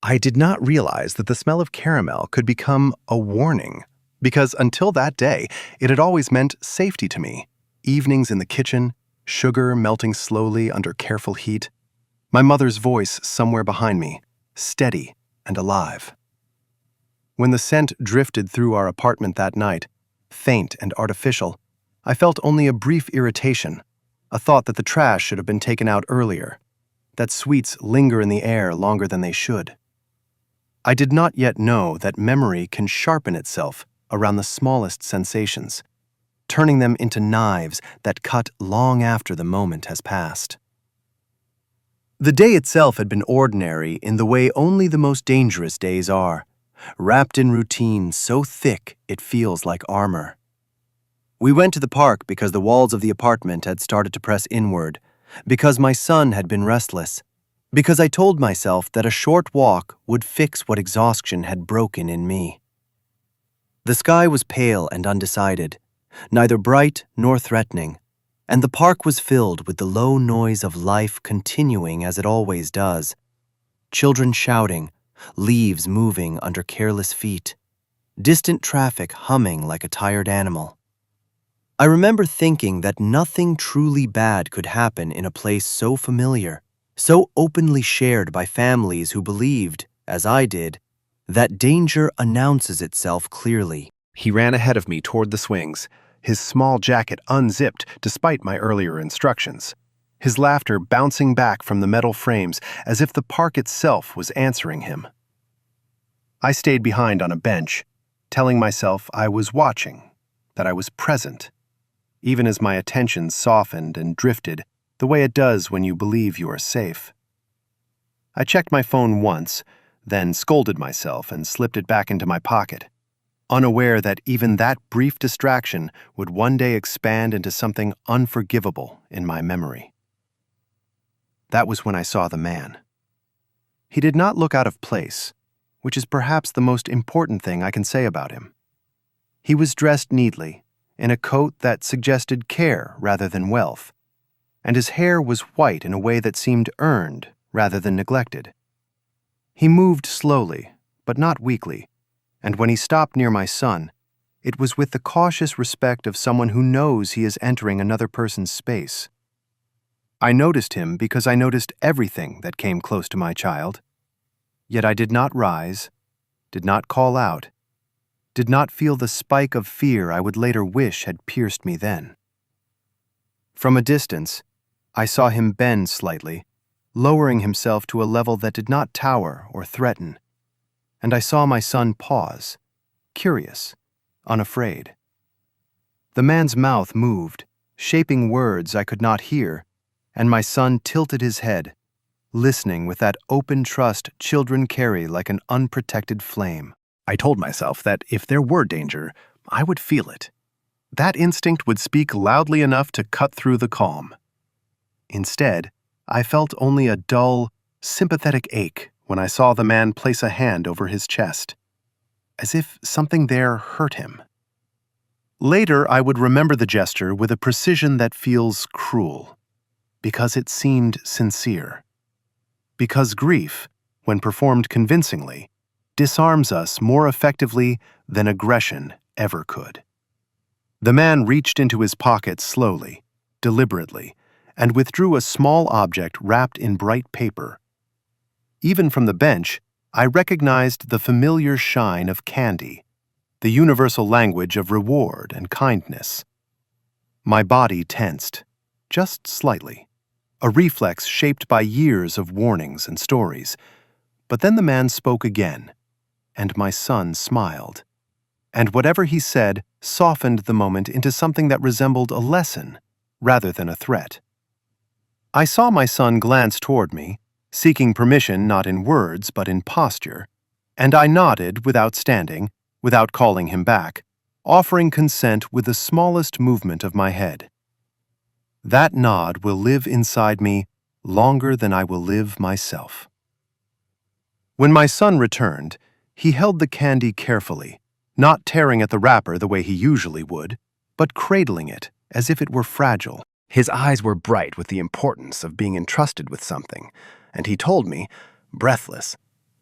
I did not realize that the smell of caramel could become a warning, because until that day, it had always meant safety to me. Evenings in the kitchen, sugar melting slowly under careful heat, my mother's voice somewhere behind me, steady and alive. When the scent drifted through our apartment that night, faint and artificial, I felt only a brief irritation, a thought that the trash should have been taken out earlier, that sweets linger in the air longer than they should. I did not yet know that memory can sharpen itself around the smallest sensations, turning them into knives that cut long after the moment has passed. The day itself had been ordinary in the way only the most dangerous days are, wrapped in routine so thick it feels like armor. We went to the park because the walls of the apartment had started to press inward, because my son had been restless, because I told myself that a short walk would fix what exhaustion had broken in me. The sky was pale and undecided, neither bright nor threatening, and the park was filled with the low noise of life continuing as it always does. Children shouting, leaves moving under careless feet, distant traffic humming like a tired animal. I remember thinking that nothing truly bad could happen in a place so familiar, so openly shared by families who believed, as I did, that danger announces itself clearly. He ran ahead of me toward the swings, his small jacket unzipped despite my earlier instructions, his laughter bouncing back from the metal frames as if the park itself was answering him. I stayed behind on a bench, telling myself I was watching, that I was present, even as my attention softened and drifted the way it does when you believe you are safe. I checked my phone once, then scolded myself and slipped it back into my pocket, unaware that even that brief distraction would one day expand into something unforgivable in my memory. That was when I saw the man. He did not look out of place, which is perhaps the most important thing I can say about him. He was dressed neatly, in a coat that suggested care rather than wealth, and his hair was white in a way that seemed earned rather than neglected. He moved slowly, but not weakly, and when he stopped near my son, it was with the cautious respect of someone who knows he is entering another person's space. I noticed him because I noticed everything that came close to my child, yet I did not rise, did not call out, did not feel the spike of fear I would later wish had pierced me then. From a distance, I saw him bend slightly, lowering himself to a level that did not tower or threaten, and I saw my son pause, curious, unafraid. The man's mouth moved, shaping words I could not hear, and my son tilted his head, listening with that open trust children carry like an unprotected flame. I told myself that if there were danger, I would feel it. That instinct would speak loudly enough to cut through the calm. Instead, I felt only a dull, sympathetic ache when I saw the man place a hand over his chest, as if something there hurt him. Later, I would remember the gesture with a precision that feels cruel, because it seemed sincere. Because grief, when performed convincingly, disarms us more effectively than aggression ever could. The man reached into his pocket slowly, deliberately, and withdrew a small object wrapped in bright paper. Even from the bench, I recognized the familiar shine of candy, the universal language of reward and kindness. My body tensed, just slightly, a reflex shaped by years of warnings and stories. But then the man spoke again, and my son smiled. And whatever he said softened the moment into something that resembled a lesson rather than a threat. I saw my son glance toward me, seeking permission not in words but in posture, and I nodded without standing, without calling him back, offering consent with the smallest movement of my head. That nod will live inside me longer than I will live myself. When my son returned, he held the candy carefully, not tearing at the wrapper the way he usually would, but cradling it as if it were fragile. His eyes were bright with the importance of being entrusted with something, and he told me, breathless,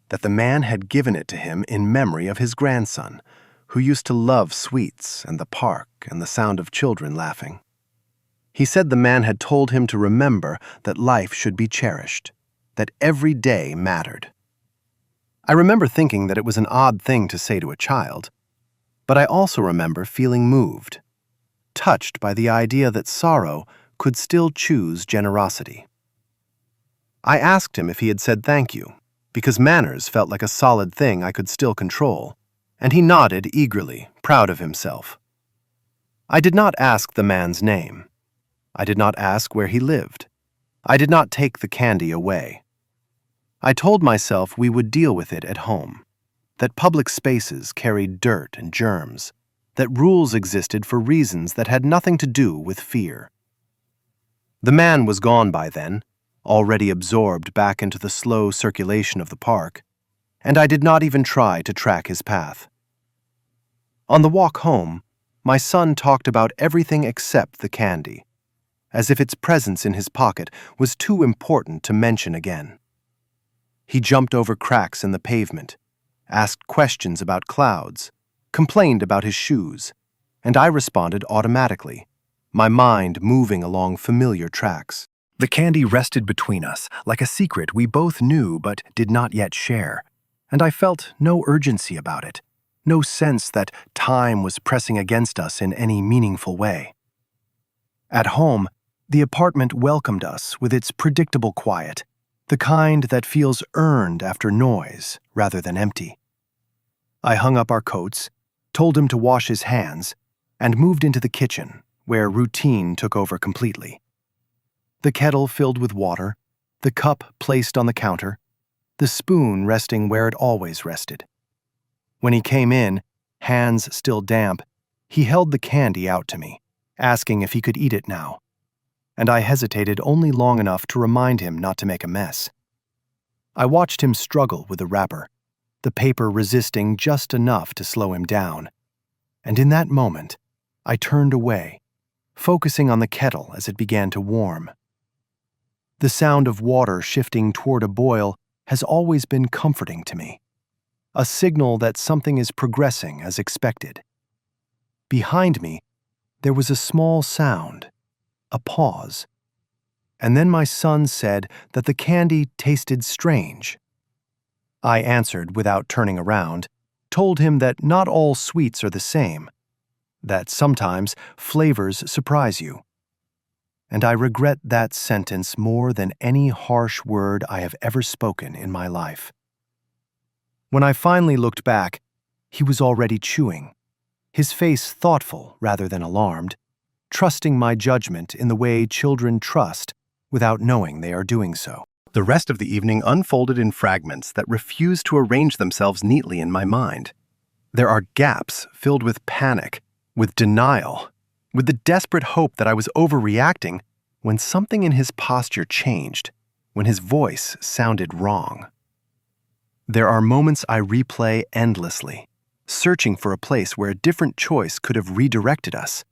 that the man had given it to him in memory of his grandson, who used to love sweets and the park and the sound of children laughing. He said the man had told him to remember that life should be cherished, that every day mattered. I remember thinking that it was an odd thing to say to a child, but I also remember feeling moved, touched by the idea that sorrow could still choose generosity. I asked him if he had said thank you, because manners felt like a solid thing I could still control, and he nodded eagerly, proud of himself. I did not ask the man's name. I did not ask where he lived. I did not take the candy away. I told myself we would deal with it at home, that public spaces carried dirt and germs, that rules existed for reasons that had nothing to do with fear. The man was gone by then, already absorbed back into the slow circulation of the park, and I did not even try to track his path. On the walk home, my son talked about everything except the candy, as if its presence in his pocket was too important to mention again. He jumped over cracks in the pavement, asked questions about clouds, complained about his shoes, and I responded automatically, my mind moving along familiar tracks. The candy rested between us, like a secret we both knew but did not yet share, and I felt no urgency about it, no sense that time was pressing against us in any meaningful way. At home, the apartment welcomed us with its predictable quiet, the kind that feels earned after noise rather than empty. I hung up our coats, told him to wash his hands, and moved into the kitchen, where routine took over completely. The kettle filled with water, the cup placed on the counter, the spoon resting where it always rested. When he came in, hands still damp, he held the candy out to me, asking if he could eat it now, and I hesitated only long enough to remind him not to make a mess. I watched him struggle with the wrapper, the paper resisting just enough to slow him down, and in that moment, I turned away, focusing on the kettle as it began to warm. The sound of water shifting toward a boil has always been comforting to me, a signal that something is progressing as expected. Behind me, there was a small sound, a pause, and then my son said that the candy tasted strange. I answered without turning around, told him that not all sweets are the same, that sometimes flavors surprise you. And I regret that sentence more than any harsh word I have ever spoken in my life. When I finally looked back, he was already chewing, his face thoughtful rather than alarmed, trusting my judgment in the way children trust without knowing they are doing so. The rest of the evening unfolded in fragments that refused to arrange themselves neatly in my mind. There are gaps filled with panic, with denial, with the desperate hope that I was overreacting when something in his posture changed, when his voice sounded wrong. There are moments I replay endlessly, searching for a place where a different choice could have redirected us,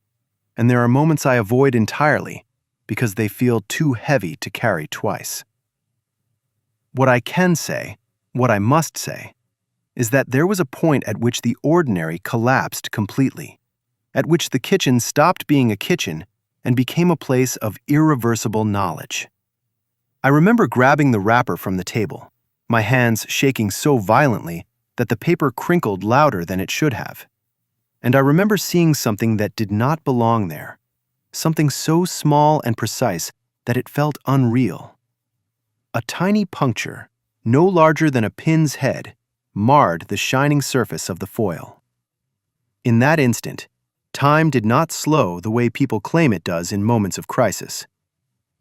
and there are moments I avoid entirely because they feel too heavy to carry twice. What I can say, what I must say, is that there was a point at which the ordinary collapsed completely, at which the kitchen stopped being a kitchen and became a place of irreversible knowledge. I remember grabbing the wrapper from the table, my hands shaking so violently that the paper crinkled louder than it should have. And I remember seeing something that did not belong there, something so small and precise that it felt unreal. A tiny puncture, no larger than a pin's head, marred the shining surface of the foil. In that instant, time did not slow the way people claim it does in moments of crisis.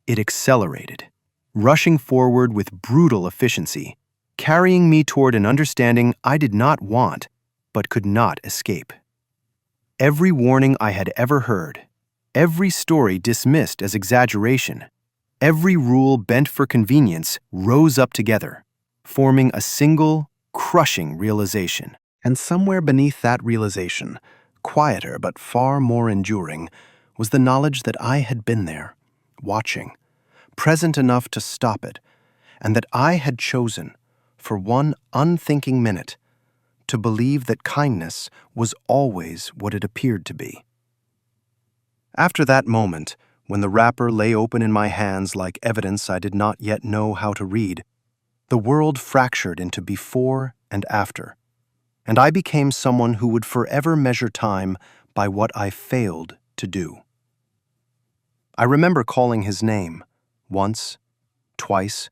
It accelerated, rushing forward with brutal efficiency, carrying me toward an understanding I did not want, but could not escape. Every warning I had ever heard, every story dismissed as exaggeration, every rule bent for convenience rose up together, forming a single, crushing realization. And somewhere beneath that realization, quieter but far more enduring, was the knowledge that I had been there, watching, present enough to stop it, and that I had chosen, for one unthinking minute, to believe that kindness was always what it appeared to be. After that moment, when the wrapper lay open in my hands like evidence I did not yet know how to read, the world fractured into before and after, and I became someone who would forever measure time by what I failed to do. I remember calling his name, once, twice,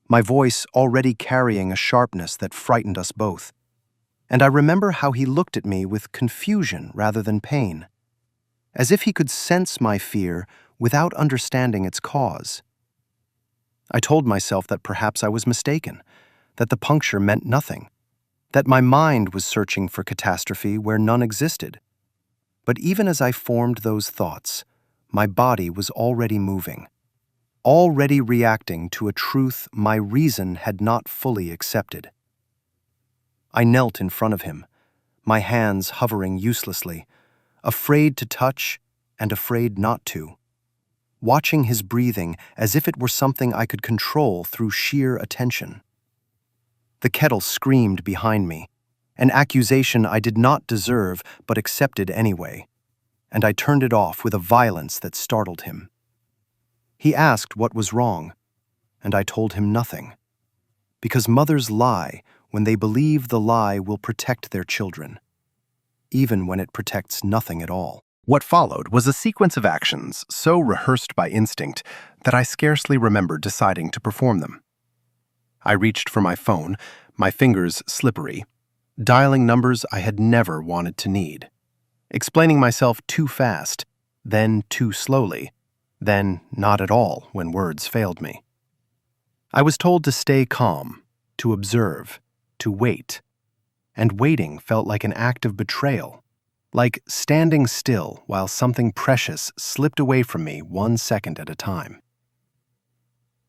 my voice already carrying a sharpness that frightened us both, and I remember how he looked at me with confusion rather than pain, as if he could sense my fear without understanding its cause. I told myself that perhaps I was mistaken, that the puncture meant nothing, that my mind was searching for catastrophe where none existed. But even as I formed those thoughts, my body was already moving, already reacting to a truth my reason had not fully accepted. I knelt in front of him, my hands hovering uselessly, afraid to touch and afraid not to, watching his breathing as if it were something I could control through sheer attention. The kettle screamed behind me, an accusation I did not deserve but accepted anyway, and I turned it off with a violence that startled him. He asked what was wrong, and I told him nothing, because mothers lie when they believe the lie will protect their children, even when it protects nothing at all. What followed was a sequence of actions so rehearsed by instinct that I scarcely remembered deciding to perform them. I reached for my phone, my fingers slippery, dialing numbers I had never wanted to need, explaining myself too fast, then too slowly, then not at all when words failed me. I was told to stay calm, to observe, to wait, and waiting felt like an act of betrayal, like standing still while something precious slipped away from me 1 second at a time.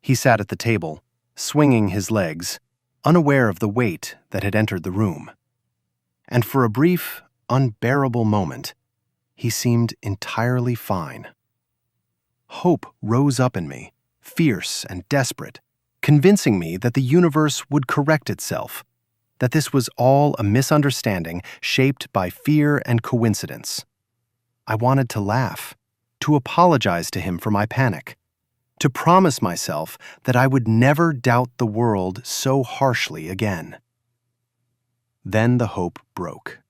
He sat at the table, swinging his legs, unaware of the weight that had entered the room. And for a brief, unbearable moment, he seemed entirely fine. Hope rose up in me, fierce and desperate, convincing me that the universe would correct itself, that this was all a misunderstanding shaped by fear and coincidence. I wanted to laugh, to apologize to him for my panic, to promise myself that I would never doubt the world so harshly again. Then the hope broke.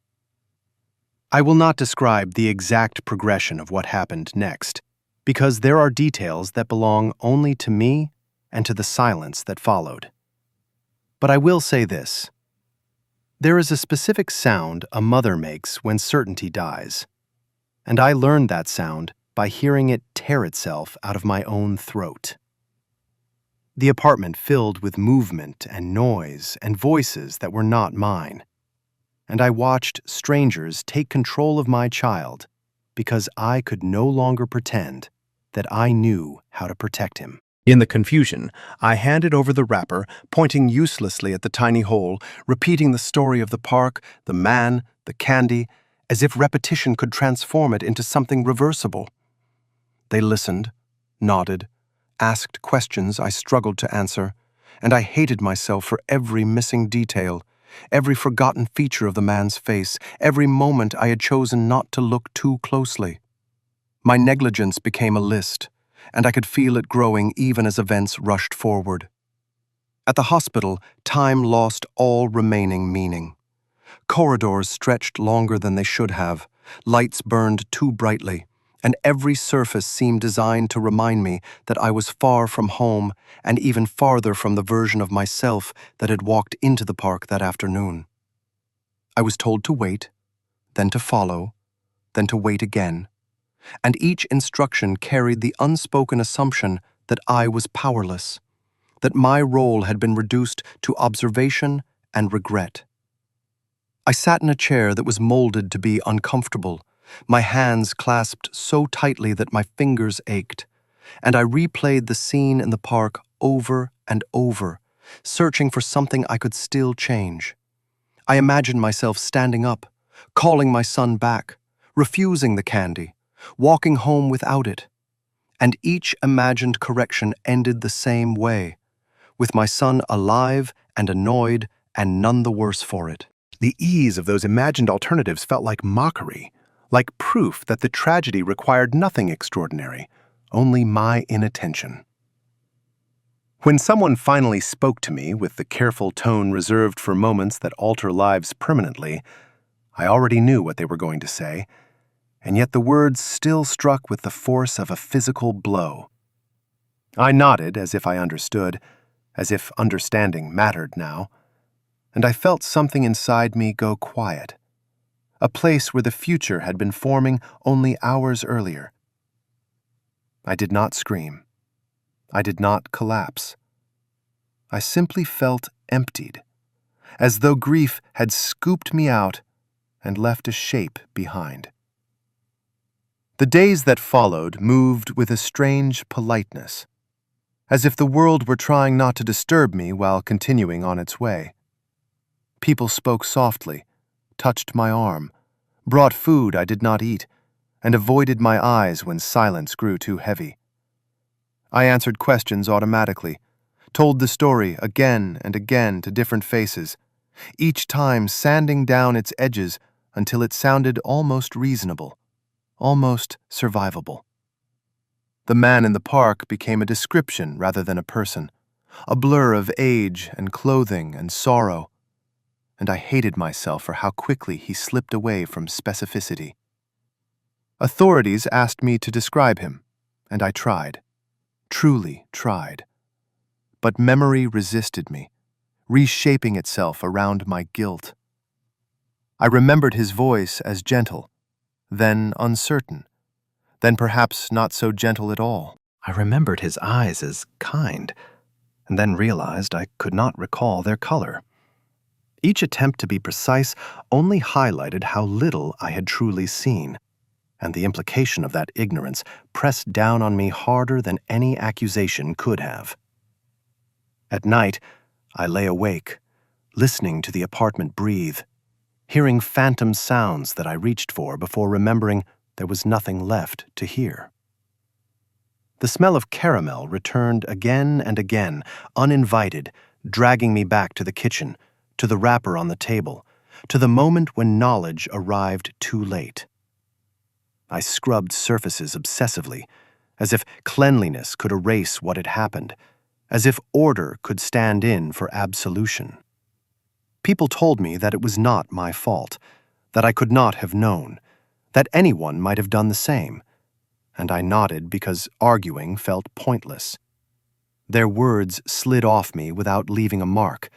I will not describe the exact progression of what happened next, because there are details that belong only to me and to the silence that followed. But I will say this. There is a specific sound a mother makes when certainty dies, and I learned that sound by hearing it tear itself out of my own throat. The apartment filled with movement and noise and voices that were not mine, and I watched strangers take control of my child because I could no longer pretend that I knew how to protect him. In the confusion, I handed over the wrapper, pointing uselessly at the tiny hole, repeating the story of the park, the man, the candy, as if repetition could transform it into something reversible. They listened, nodded, asked questions I struggled to answer, and I hated myself for every missing detail, every forgotten feature of the man's face, every moment I had chosen not to look too closely. My negligence became a list, and I could feel it growing even as events rushed forward. At the hospital, time lost all remaining meaning. Corridors stretched longer than they should have, lights burned too brightly, and every surface seemed designed to remind me that I was far from home and even farther from the version of myself that had walked into the park that afternoon. I was told to wait, then to follow, then to wait again, and each instruction carried the unspoken assumption that I was powerless, that my role had been reduced to observation and regret. I sat in a chair that was molded to be uncomfortable, my hands clasped so tightly that my fingers ached, and I replayed the scene in the park over and over, searching for something I could still change. I imagined myself standing up, calling my son back, refusing the candy, walking home without it, and each imagined correction ended the same way, with my son alive and annoyed, and none the worse for it. The ease of those imagined alternatives felt like mockery, like proof that the tragedy required nothing extraordinary, only my inattention. When someone finally spoke to me with the careful tone reserved for moments that alter lives permanently, I already knew what they were going to say, and yet the words still struck with the force of a physical blow. I nodded as if I understood, as if understanding mattered now, and I felt something inside me go quiet, a place where the future had been forming only hours earlier. I did not scream. I did not collapse. I simply felt emptied, as though grief had scooped me out and left a shape behind. The days that followed moved with a strange politeness, as if the world were trying not to disturb me while continuing on its way. People spoke softly, touched my arm, brought food I did not eat, and avoided my eyes when silence grew too heavy. I answered questions automatically, told the story again and again to different faces, each time sanding down its edges until it sounded almost reasonable, almost survivable. The man in the park became a description rather than a person, a blur of age and clothing and sorrow, and I hated myself for how quickly he slipped away from specificity. Authorities asked me to describe him, and I tried, truly tried. But memory resisted me, reshaping itself around my guilt. I remembered his voice as gentle, then uncertain, then perhaps not so gentle at all. I remembered his eyes as kind, and then realized I could not recall their color. Each attempt to be precise only highlighted how little I had truly seen, and the implication of that ignorance pressed down on me harder than any accusation could have. At night, I lay awake, listening to the apartment breathe, hearing phantom sounds that I reached for before remembering there was nothing left to hear. The smell of caramel returned again and again, uninvited, dragging me back to the kitchen, to the wrapper on the table, to the moment when knowledge arrived too late. I scrubbed surfaces obsessively, as if cleanliness could erase what had happened, as if order could stand in for absolution. People told me that it was not my fault, that I could not have known, that anyone might have done the same, and I nodded because arguing felt pointless. Their words slid off me without leaving a mark,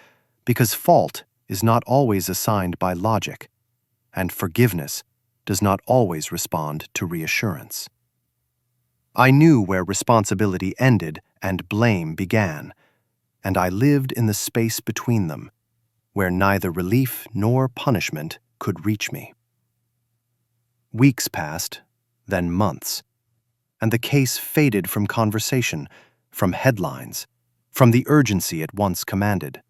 because fault is not always assigned by logic, and forgiveness does not always respond to reassurance. I knew where responsibility ended and blame began, and I lived in the space between them, where neither relief nor punishment could reach me. Weeks passed, then months, and the case faded from conversation, from headlines, from the urgency it once commanded.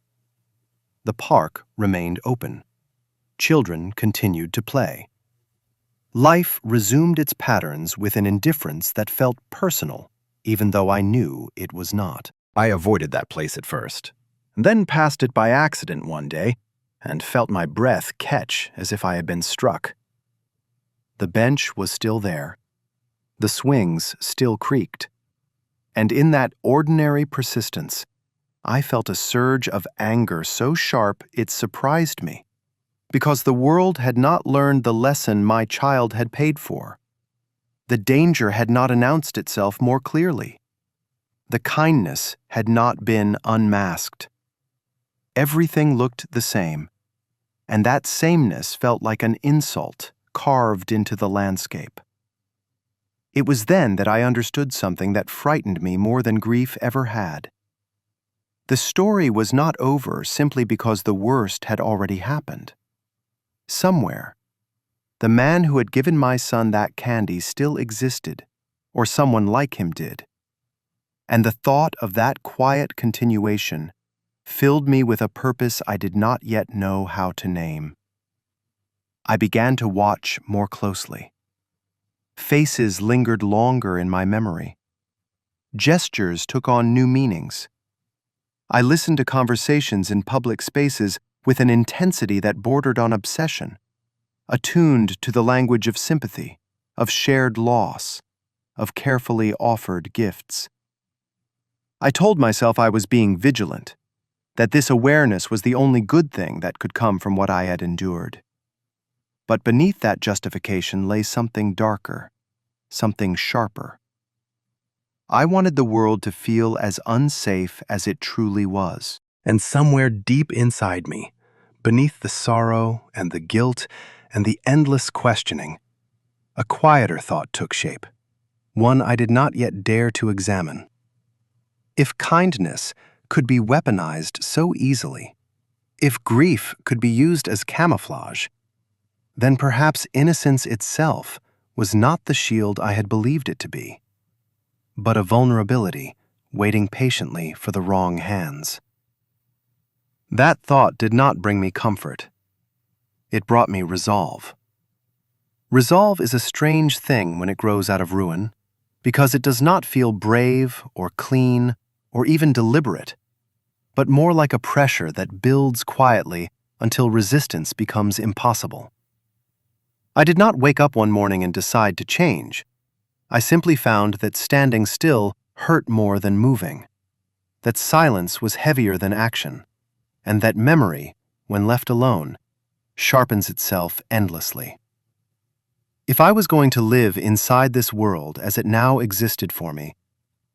The park remained open. Children continued to play. Life resumed its patterns with an indifference that felt personal, even though I knew it was not. I avoided that place at first, then passed it by accident one day, and felt my breath catch as if I had been struck. The bench was still there. The swings still creaked. And in that ordinary persistence, I felt a surge of anger so sharp it surprised me, because the world had not learned the lesson my child had paid for. The danger had not announced itself more clearly. The kindness had not been unmasked. Everything looked the same, and that sameness felt like an insult carved into the landscape. It was then that I understood something that frightened me more than grief ever had. The story was not over simply because the worst had already happened. Somewhere, the man who had given my son that candy still existed, or someone like him did. And the thought of that quiet continuation filled me with a purpose I did not yet know how to name. I began to watch more closely. Faces lingered longer in my memory. Gestures took on new meanings. I listened to conversations in public spaces with an intensity that bordered on obsession, attuned to the language of sympathy, of shared loss, of carefully offered gifts. I told myself I was being vigilant, that this awareness was the only good thing that could come from what I had endured. But beneath that justification lay something darker, something sharper. I wanted the world to feel as unsafe as it truly was. And somewhere deep inside me, beneath the sorrow and the guilt and the endless questioning, a quieter thought took shape, one I did not yet dare to examine. If kindness could be weaponized so easily, if grief could be used as camouflage, then perhaps innocence itself was not the shield I had believed it to be, but a vulnerability waiting patiently for the wrong hands. That thought did not bring me comfort. It brought me resolve. Resolve is a strange thing when it grows out of ruin, because it does not feel brave or clean or even deliberate, but more like a pressure that builds quietly until resistance becomes impossible. I did not wake up one morning and decide to change. I simply found that standing still hurt more than moving, that silence was heavier than action, and that memory, when left alone, sharpens itself endlessly. If I was going to live inside this world as it now existed for me,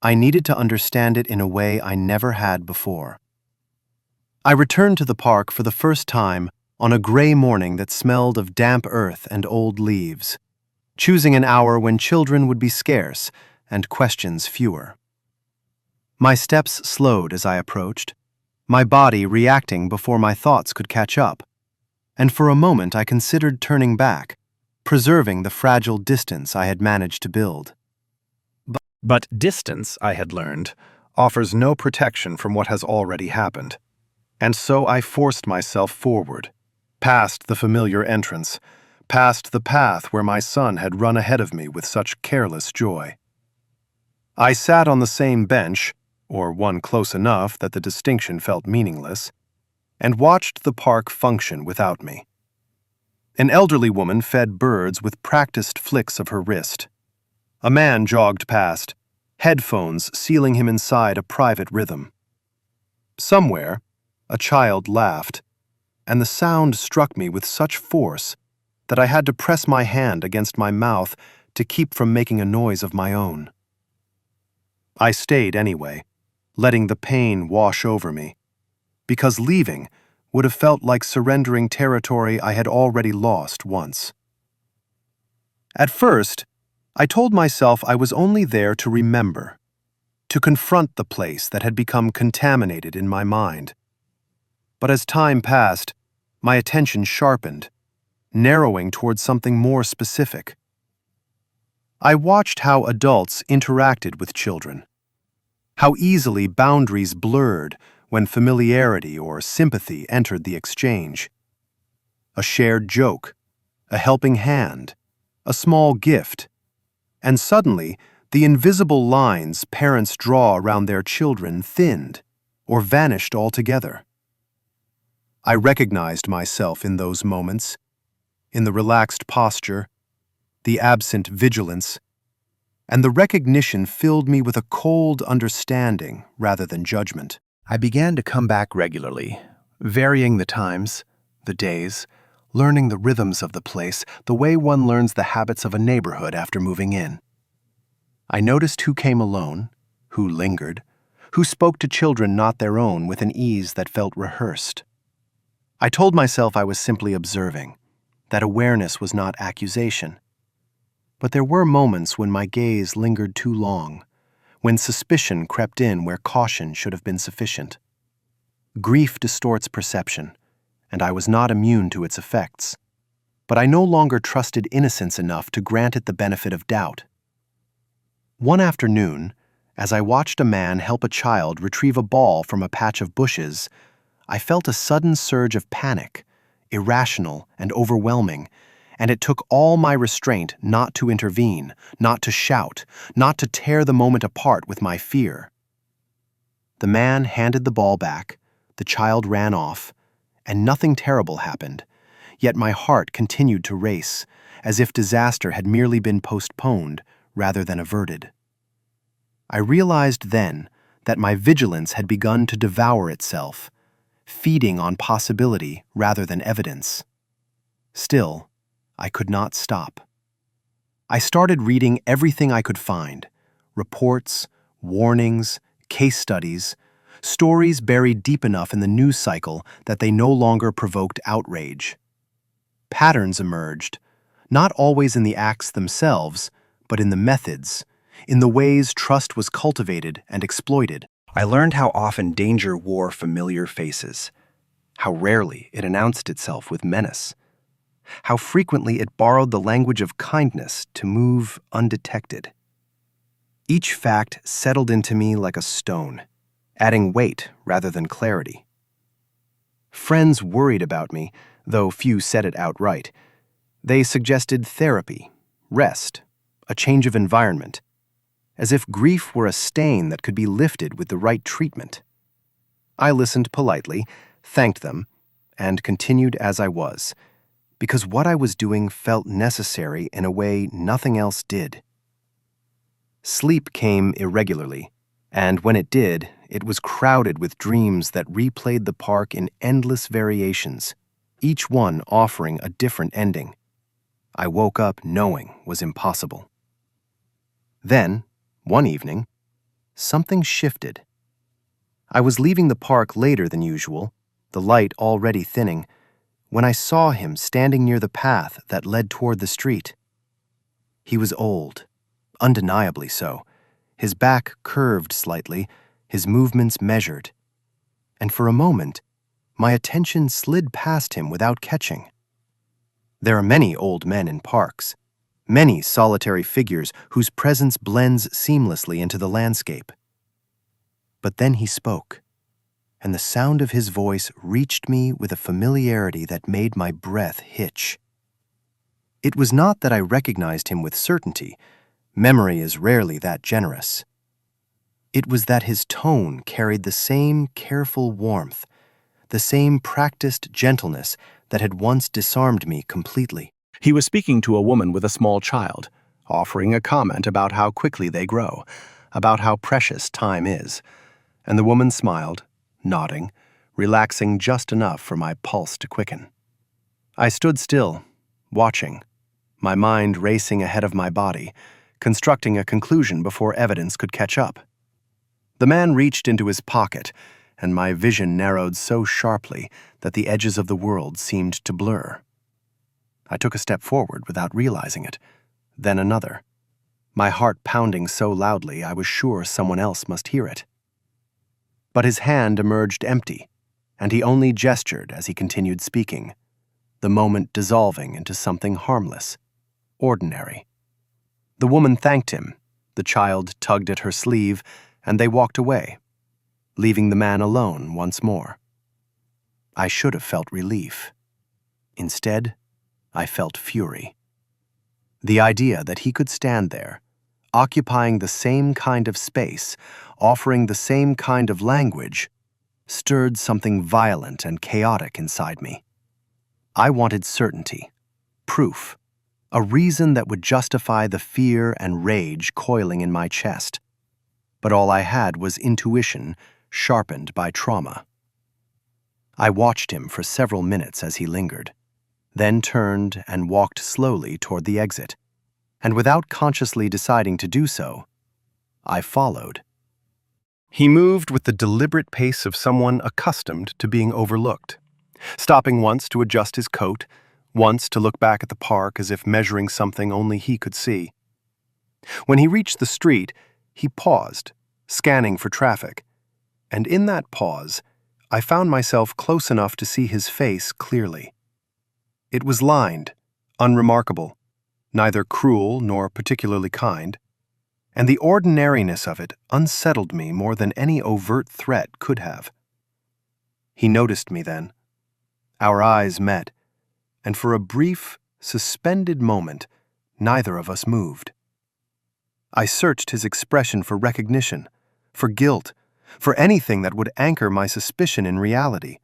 I needed to understand it in a way I never had before. I returned to the park for the first time on a gray morning that smelled of damp earth and old leaves, choosing an hour when children would be scarce and questions fewer. My steps slowed as I approached, my body reacting before my thoughts could catch up, and for a moment I considered turning back, preserving the fragile distance I had managed to build. But distance, I had learned, offers no protection from what has already happened. And so I forced myself forward, past the familiar entrance, past the path where my son had run ahead of me with such careless joy. I sat on the same bench, or one close enough that the distinction felt meaningless, and watched the park function without me. An elderly woman fed birds with practiced flicks of her wrist. A man jogged past, headphones sealing him inside a private rhythm. Somewhere, a child laughed, and the sound struck me with such force that I had to press my hand against my mouth to keep from making a noise of my own. I stayed anyway, letting the pain wash over me, because leaving would have felt like surrendering territory I had already lost once. At first, I told myself I was only there to remember, to confront the place that had become contaminated in my mind. But as time passed, my attention sharpened, narrowing towards something more specific. I watched how adults interacted with children, how easily boundaries blurred when familiarity or sympathy entered the exchange. A shared joke, a helping hand, a small gift, and suddenly the invisible lines parents draw around their children thinned or vanished altogether. I recognized myself in those moments, in the relaxed posture, the absent vigilance, and the recognition filled me with a cold understanding rather than judgment. I began to come back regularly, varying the times, the days, learning the rhythms of the place the way one learns the habits of a neighborhood after moving in. I noticed who came alone, who lingered, who spoke to children not their own with an ease that felt rehearsed. I told myself I was simply observing, that awareness was not accusation. But there were moments when my gaze lingered too long, when suspicion crept in where caution should have been sufficient. Grief distorts perception, and I was not immune to its effects. But I no longer trusted innocence enough to grant it the benefit of doubt. One afternoon, as I watched a man help a child retrieve a ball from a patch of bushes, I felt a sudden surge of panic, irrational and overwhelming, and it took all my restraint not to intervene, not to shout, not to tear the moment apart with my fear. The man handed the ball back, the child ran off, and nothing terrible happened, yet my heart continued to race, as if disaster had merely been postponed rather than averted. I realized then that my vigilance had begun to devour itself, feeding on possibility rather than evidence. Still, I could not stop. I started reading everything I could find: reports, warnings, case studies, stories buried deep enough in the news cycle that they no longer provoked outrage. Patterns emerged, not always in the acts themselves, but in the methods, in the ways trust was cultivated and exploited. I learned how often danger wore familiar faces, how rarely it announced itself with menace, how frequently it borrowed the language of kindness to move undetected. Each fact settled into me like a stone, adding weight rather than clarity. Friends worried about me, though few said it outright. They suggested therapy, rest, a change of environment, as if grief were a stain that could be lifted with the right treatment. I listened politely, thanked them, and continued as I was, because what I was doing felt necessary in a way nothing else did. Sleep came irregularly, and when it did, it was crowded with dreams that replayed the park in endless variations, each one offering a different ending. I woke up knowing was impossible. Then, one evening, something shifted. I was leaving the park later than usual, the light already thinning, when I saw him standing near the path that led toward the street. He was old, undeniably so, his back curved slightly, his movements measured. And for a moment, my attention slid past him without catching. There are many old men in parks, many solitary figures whose presence blends seamlessly into the landscape. But then he spoke, and the sound of his voice reached me with a familiarity that made my breath hitch. It was not that I recognized him with certainty. Memory is rarely that generous. It was that his tone carried the same careful warmth, the same practiced gentleness that had once disarmed me completely. He was speaking to a woman with a small child, offering a comment about how quickly they grow, about how precious time is. And the woman smiled, nodding, relaxing just enough for my pulse to quicken. I stood still, watching, my mind racing ahead of my body, constructing a conclusion before evidence could catch up. The man reached into his pocket, and my vision narrowed so sharply that the edges of the world seemed to blur. I took a step forward without realizing it, then another, my heart pounding so loudly I was sure someone else must hear it. But his hand emerged empty, and he only gestured as he continued speaking, the moment dissolving into something harmless, ordinary. The woman thanked him, the child tugged at her sleeve, and they walked away, leaving the man alone once more. I should have felt relief. Instead, I felt fury. The idea that he could stand there, occupying the same kind of space, offering the same kind of language, stirred something violent and chaotic inside me. I wanted certainty, proof, a reason that would justify the fear and rage coiling in my chest. But all I had was intuition sharpened by trauma. I watched him for several minutes as he lingered, then turned and walked slowly toward the exit, and without consciously deciding to do so, I followed. He moved with the deliberate pace of someone accustomed to being overlooked, stopping once to adjust his coat, once to look back at the park as if measuring something only he could see. When he reached the street, he paused, scanning for traffic, and in that pause, I found myself close enough to see his face clearly. It was lined, unremarkable, neither cruel nor particularly kind, and the ordinariness of it unsettled me more than any overt threat could have. He noticed me then. Our eyes met, and for a brief, suspended moment, neither of us moved. I searched his expression for recognition, for guilt, for anything that would anchor my suspicion in reality.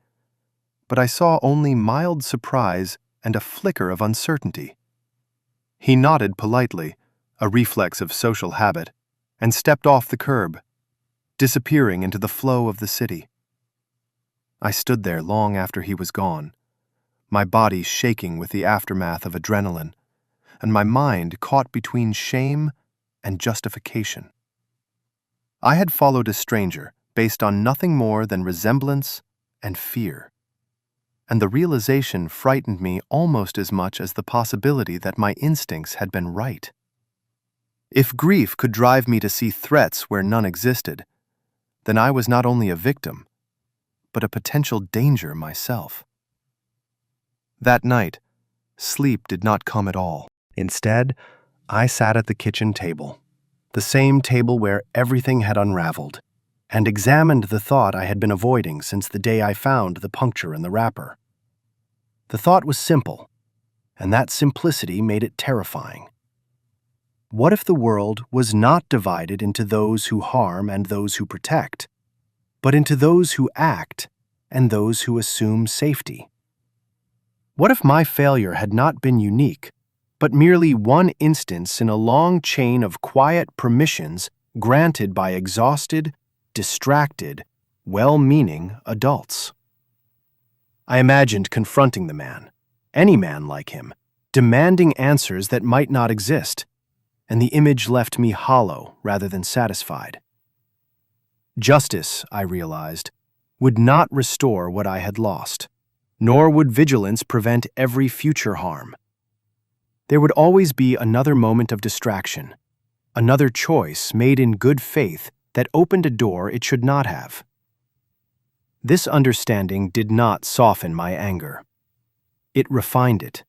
But I saw only mild surprise and a flicker of uncertainty. He nodded politely, a reflex of social habit, and stepped off the curb, disappearing into the flow of the city. I stood there long after he was gone, my body shaking with the aftermath of adrenaline, and my mind caught between shame and justification. I had followed a stranger based on nothing more than resemblance and fear, and the realization frightened me almost as much as the possibility that my instincts had been right. If grief could drive me to see threats where none existed, then I was not only a victim, but a potential danger myself. That night, sleep did not come at all. Instead, I sat at the kitchen table, the same table where everything had unraveled, and examined the thought I had been avoiding since the day I found the puncture in the wrapper. The thought was simple, and that simplicity made it terrifying. What if the world was not divided into those who harm and those who protect, but into those who act and those who assume safety? What if my failure had not been unique, but merely one instance in a long chain of quiet permissions granted by exhausted, distracted, well-meaning adults? I imagined confronting the man, any man like him, demanding answers that might not exist, and the image left me hollow rather than satisfied. Justice, I realized, would not restore what I had lost, nor would vigilance prevent every future harm. There would always be another moment of distraction, another choice made in good faith that opened a door it should not have. This understanding did not soften my anger. It refined it.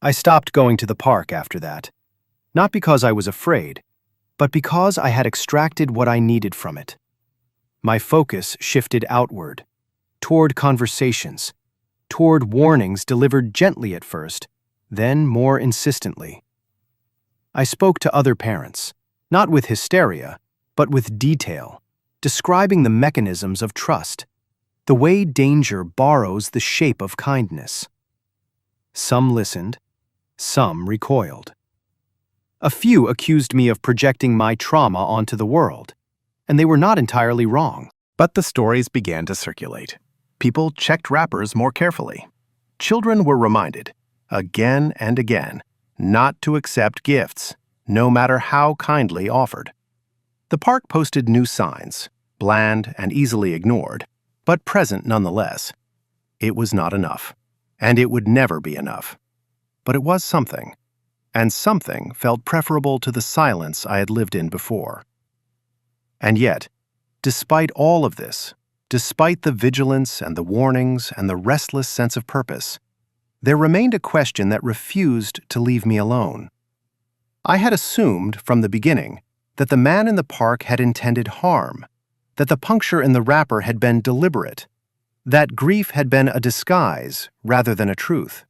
I stopped going to the park after that, not because I was afraid, but because I had extracted what I needed from it. My focus shifted outward, toward conversations, toward warnings delivered gently at first, then more insistently. I spoke to other parents, not with hysteria, but with detail, describing the mechanisms of trust, the way danger borrows the shape of kindness. Some listened, some recoiled. A few accused me of projecting my trauma onto the world, and they were not entirely wrong. But the stories began to circulate. People checked wrappers more carefully. Children were reminded, again and again, not to accept gifts, no matter how kindly offered. The park posted new signs, bland and easily ignored, but present nonetheless. It was not enough, and it would never be enough. But it was something, and something felt preferable to the silence I had lived in before. And yet, despite all of this, despite the vigilance and the warnings and the restless sense of purpose, there remained a question that refused to leave me alone. I had assumed from the beginning that the man in the park had intended harm, that the puncture in the wrapper had been deliberate, that grief had been a disguise rather than a truth.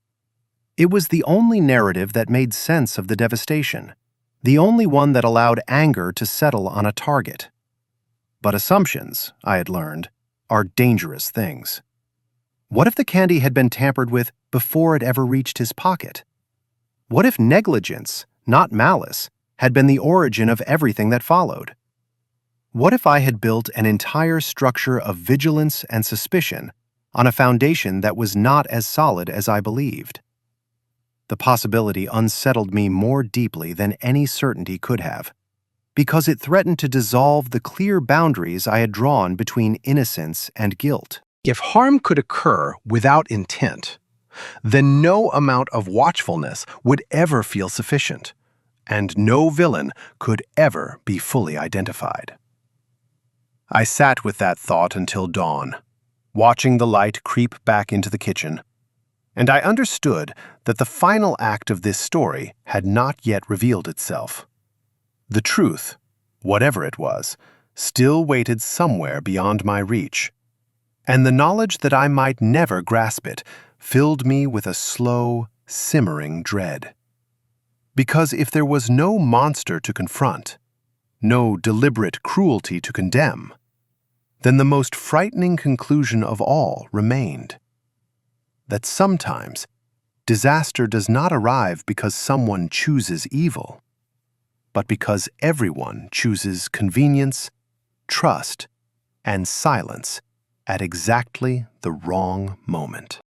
It was the only narrative that made sense of the devastation, the only one that allowed anger to settle on a target. But assumptions, I had learned, are dangerous things. What if the candy had been tampered with before it ever reached his pocket? What if negligence, not malice, had been the origin of everything that followed? What if I had built an entire structure of vigilance and suspicion on a foundation that was not as solid as I believed? The possibility unsettled me more deeply than any certainty could have, because it threatened to dissolve the clear boundaries I had drawn between innocence and guilt. If harm could occur without intent, then no amount of watchfulness would ever feel sufficient, and no villain could ever be fully identified. I sat with that thought until dawn, watching the light creep back into the kitchen, and I understood that the final act of this story had not yet revealed itself. The truth, whatever it was, still waited somewhere beyond my reach, and the knowledge that I might never grasp it filled me with a slow, simmering dread. Because if there was no monster to confront, no deliberate cruelty to condemn, Then the most frightening conclusion of all remained: that sometimes disaster does not arrive because someone chooses evil, but because everyone chooses convenience, trust, and silence at exactly the wrong moment.